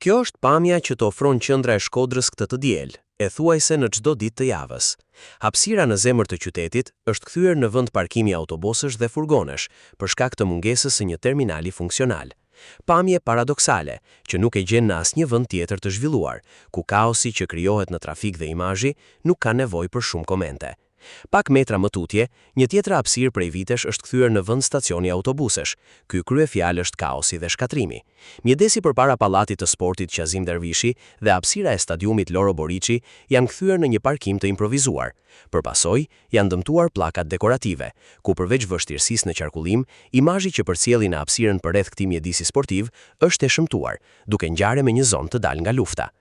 Kjo është pamja që të ofron qendra e Shkodrës këtë të diel, e thuajse në çdo ditë të javës. Hapësira në zemër të qytetit është kthyer në vend parkimi autobusësh dhe furgonesh, për shkak të mungesës së një terminali funksional. Pamje paradoksale, që nuk e gjen në asnjë vend tjetër të zhvilluar, ku kaosi që krijohet në trafik dhe imazhi nuk ka nevojë për shumë komente. Pak metra më tutje, një tjetër hapësirë prej vitesh është kthyer në vend stacioni autobusesh. Ky kryefjalë është kaosi dhe shkatrimi. Mjedesi përpara pallatit të sportit Qazim Dervishi dhe hapësira e stadiumit Loro Boriçi janë kthyer në një parkim të improvizuar. Përpasoj, janë dëmtuar pllakat dekorative, ku përveç vështirësisë në qarkullim, imazhi që përcjelli në hapësirën përreth këtij mjedisi sportiv është e shëmtuar, duke ngjarë me një zonë të dalë nga lufta.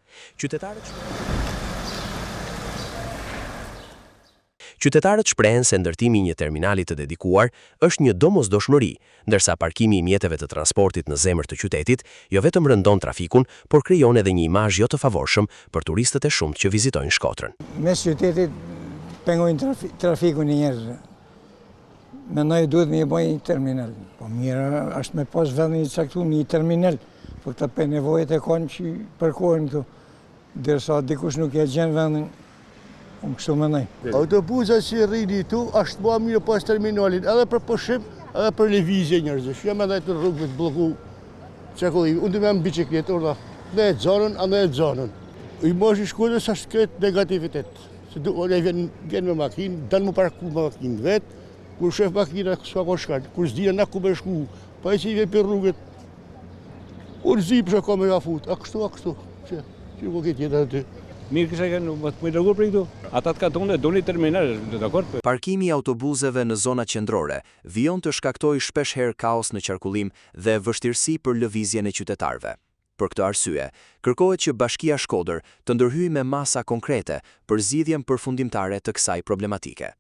Qytetarët shprehen se ndërtimi i një terminali të dedikuar është një domosdoshmëri, ndërsa parkimi i mjeteve të transportit në zemër të qytetit jo vetëm rëndon trafikun, por krijon edhe një imazh jo të favorshëm për turistët e shumtë që vizitojnë Shkodrën. Mes qytetit pengojnë trafikun e njerëzve. Mendoj duhet me bëj një terminal. Po mirë, është me pas vendin i caktuar një terminal, por këta për nevojat e kanë që përkohen këtu, derisa dikush nuk e gjen vendin. Autobusa që rrini tu është bëha mirë pas terminalin, edhe për pushim, edhe për lëvizje njerëzish. Jam edhe të rrugëve të blloku çakullim. Unë me bicikletë, orda, ne e zonën, a ne e zonën. Imazhi i Shkodrës është këtë negativitet. Se duhet vjen me makinë, dal më parku me makinë vet, kur shef makina s'ka ku shkon, kur s'dina na ku më shku, pa i vjen për rrugët. Urzi pse ka më afut, a kështu. Që ku ke tjetër aty. Mirë kisha kanë më të dërguar për këtu. Ata të katonde doni terminal, dakord? Parkimi i autobuseve në zona qendrore vijon të shkaktojë shpesh herë kaos në qarkullim dhe vështirësi për lëvizjen e qytetarëve. Për këtë arsye, kërkohet që Bashkia Shkodër të ndërhyjë me masa konkrete për zgjidhjen përfundimtare të kësaj problematike.